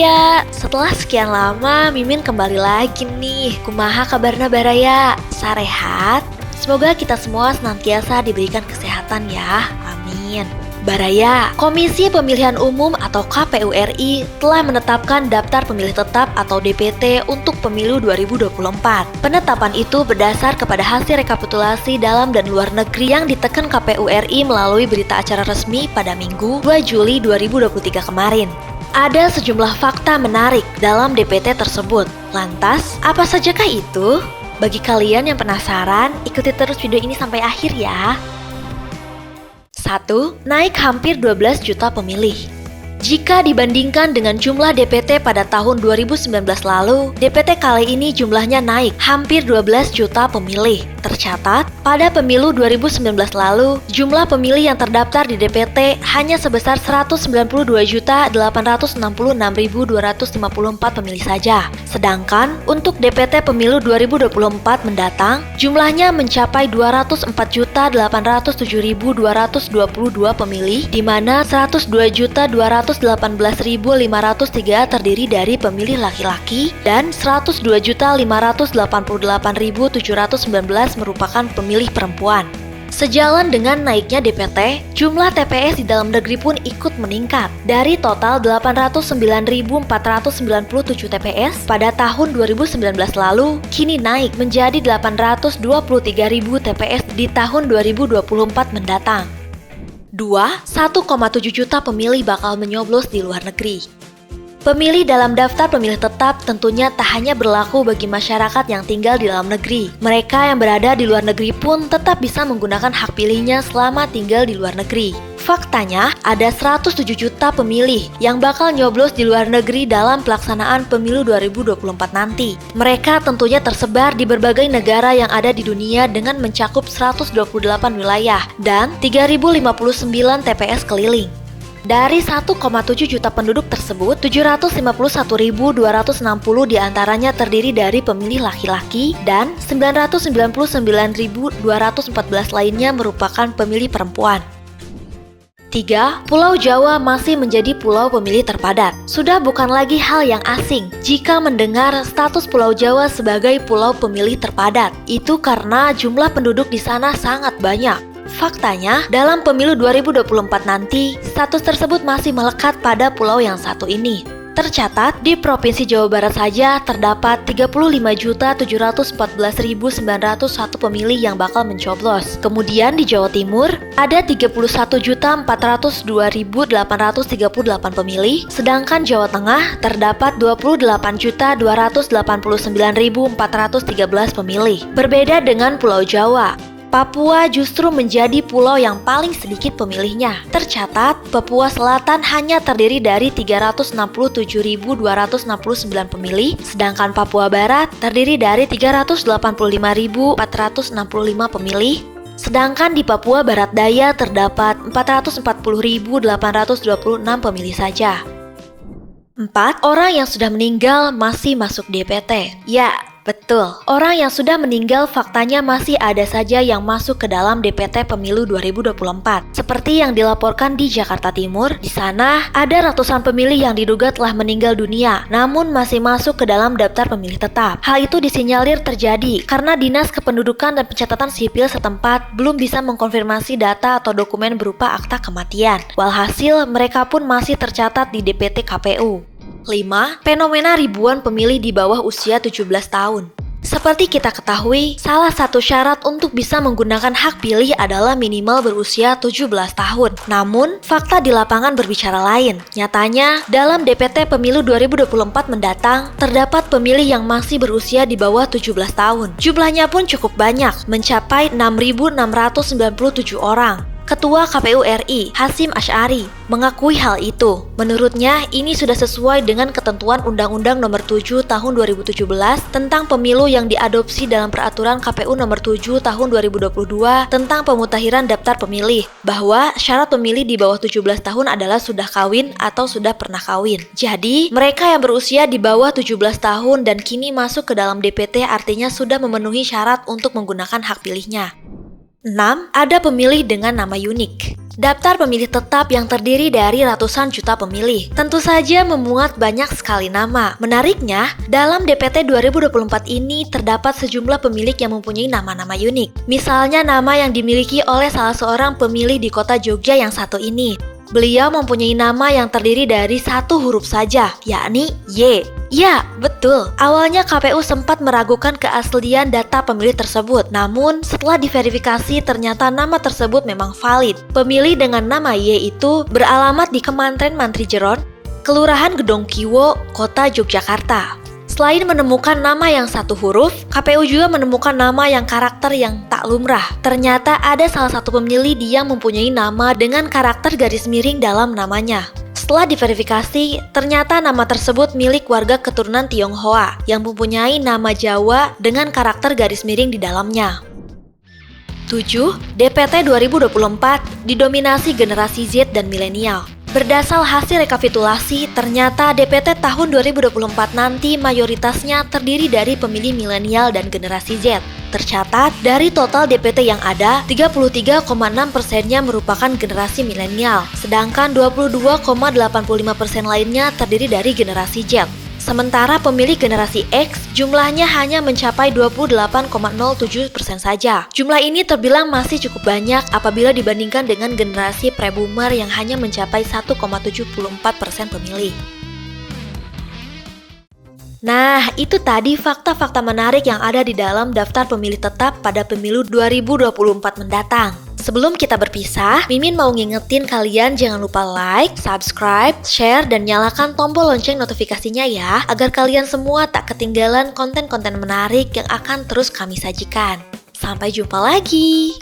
Baraya, setelah sekian lama Mimin kembali lagi nih. Kumaha kabarna Baraya? Sarehat? Semoga kita semua senantiasa diberikan kesehatan ya, amin. Baraya, Komisi Pemilihan Umum atau KPU RI telah menetapkan daftar pemilih tetap atau DPT untuk pemilu 2024. Penetapan itu berdasar kepada hasil rekapitulasi dalam dan luar negeri yang ditekan KPU RI melalui berita acara resmi pada Minggu 2 Juli 2023 kemarin. Ada sejumlah fakta menarik dalam DPT tersebut. Lantas, apa sajakah itu? Bagi kalian yang penasaran, ikuti terus video ini sampai akhir ya. 1. Naik hampir 12 juta pemilih. Jika dibandingkan dengan jumlah DPT pada tahun 2019 lalu, DPT kali ini jumlahnya naik hampir 12 juta pemilih. Tercatat, pada pemilu 2019 lalu, jumlah pemilih yang terdaftar di DPT hanya sebesar 192.866.254 pemilih saja. Sedangkan, untuk DPT pemilu 2024 mendatang, jumlahnya mencapai 204.807.222 pemilih, di mana 102.218.503 terdiri dari pemilih laki-laki dan 102.588.719 merupakan pemilih perempuan. Sejalan dengan naiknya DPT, jumlah TPS di dalam negeri pun ikut meningkat. Dari total 809.497 TPS pada tahun 2019 lalu, kini naik menjadi 823.000 TPS di tahun 2024 mendatang. 2. 1,7 juta pemilih bakal menyoblos di luar negeri. Pemilih dalam daftar pemilih tetap tentunya tak hanya berlaku bagi masyarakat yang tinggal di dalam negeri. Mereka yang berada di luar negeri pun tetap bisa menggunakan hak pilihnya selama tinggal di luar negeri. Faktanya, ada 107 juta pemilih yang bakal nyoblos di luar negeri dalam pelaksanaan pemilu 2024 nanti. Mereka tentunya tersebar di berbagai negara yang ada di dunia dengan mencakup 128 wilayah dan 3.059 TPS keliling. Dari 1,7 juta penduduk tersebut, 751.260 diantaranya terdiri dari pemilih laki-laki dan 999.214 lainnya merupakan pemilih perempuan. 3. Pulau Jawa masih menjadi pulau pemilih terpadat. Sudah bukan lagi hal yang asing jika mendengar status Pulau Jawa sebagai pulau pemilih terpadat. Itu karena jumlah penduduk di sana sangat banyak. Faktanya, dalam pemilu 2024 nanti, status tersebut masih melekat pada pulau yang satu ini. Tercatat, di Provinsi Jawa Barat saja terdapat 35.714.901 pemilih yang bakal mencoblos. Kemudian di Jawa Timur, ada 31.402.838 pemilih, sedangkan Jawa Tengah terdapat 28.289.413 pemilih. Berbeda dengan Pulau Jawa, Papua justru menjadi pulau yang paling sedikit pemilihnya. Tercatat, Papua Selatan hanya terdiri dari 367.269 pemilih, sedangkan Papua Barat terdiri dari 385.465 pemilih. Sedangkan di Papua Barat Daya terdapat 440.826 pemilih saja. 4. Orang yang sudah meninggal masih masuk DPT. Ya, betul, orang yang sudah meninggal faktanya masih ada saja yang masuk ke dalam DPT Pemilu 2024. Seperti yang dilaporkan di Jakarta Timur, di sana ada ratusan pemilih yang diduga telah meninggal dunia, namun masih masuk ke dalam daftar pemilih tetap. Hal itu disinyalir terjadi karena Dinas Kependudukan dan Pencatatan Sipil setempat belum bisa mengkonfirmasi data atau dokumen berupa akta kematian. Walhasil, mereka pun masih tercatat di DPT KPU. 5. Fenomena ribuan pemilih di bawah usia 17 tahun. Seperti kita ketahui, salah satu syarat untuk bisa menggunakan hak pilih adalah minimal berusia 17 tahun. Namun, fakta di lapangan berbicara lain. Nyatanya, dalam DPT Pemilu 2024 mendatang, terdapat pemilih yang masih berusia di bawah 17 tahun. Jumlahnya pun cukup banyak, mencapai 6.697 orang. Ketua KPU RI, Hasyim Asy'ari, mengakui hal itu. Menurutnya, ini sudah sesuai dengan ketentuan Undang-Undang Nomor 7 Tahun 2017 tentang Pemilu yang diadopsi dalam Peraturan KPU Nomor 7 Tahun 2022 tentang pemutakhiran daftar pemilih, bahwa syarat pemilih di bawah 17 tahun adalah sudah kawin atau sudah pernah kawin. Jadi, mereka yang berusia di bawah 17 tahun dan kini masuk ke dalam DPT artinya sudah memenuhi syarat untuk menggunakan hak pilihnya. 6. Ada pemilih dengan nama unik. Daftar pemilih tetap yang terdiri dari ratusan juta pemilih tentu saja memuat banyak sekali nama. Menariknya, dalam DPT 2024 ini terdapat sejumlah pemilik yang mempunyai nama-nama unik. Misalnya nama yang dimiliki oleh salah seorang pemilih di kota Jogja yang satu ini. Beliau mempunyai nama yang terdiri dari satu huruf saja, yakni Y. Ya, betul. Awalnya KPU sempat meragukan keaslian data pemilih tersebut. Namun, setelah diverifikasi ternyata nama tersebut memang valid. Pemilih dengan nama Y itu beralamat di Kementerian Mantri Jeron, Kelurahan Gedong Kiwo, Kota Yogyakarta. Selain menemukan nama yang satu huruf, KPU juga menemukan nama yang karakter yang tak lumrah. Ternyata ada salah satu pemilih yang mempunyai nama dengan karakter garis miring dalam namanya. Setelah diverifikasi, ternyata nama tersebut milik warga keturunan Tionghoa yang mempunyai nama Jawa dengan karakter garis miring di dalamnya. 7. DPT 2024 didominasi generasi Z dan milenial. Berdasar hasil rekapitulasi, ternyata DPT tahun 2024 nanti mayoritasnya terdiri dari pemilih milenial dan generasi Z. Tercatat, dari total DPT yang ada, 33,6%-nya merupakan generasi milenial, sedangkan 22,85% lainnya terdiri dari generasi Z. Sementara pemilih generasi X jumlahnya hanya mencapai 28,07% saja. Jumlah ini terbilang masih cukup banyak apabila dibandingkan dengan generasi pre-boomer yang hanya mencapai 1,74% pemilih. Nah, itu tadi fakta-fakta menarik yang ada di dalam daftar pemilih tetap pada pemilu 2024 mendatang. Sebelum kita berpisah, Mimin mau ngingetin kalian jangan lupa like, subscribe, share, dan nyalakan tombol lonceng notifikasinya ya, agar kalian semua tak ketinggalan konten-konten menarik yang akan terus kami sajikan. Sampai jumpa lagi!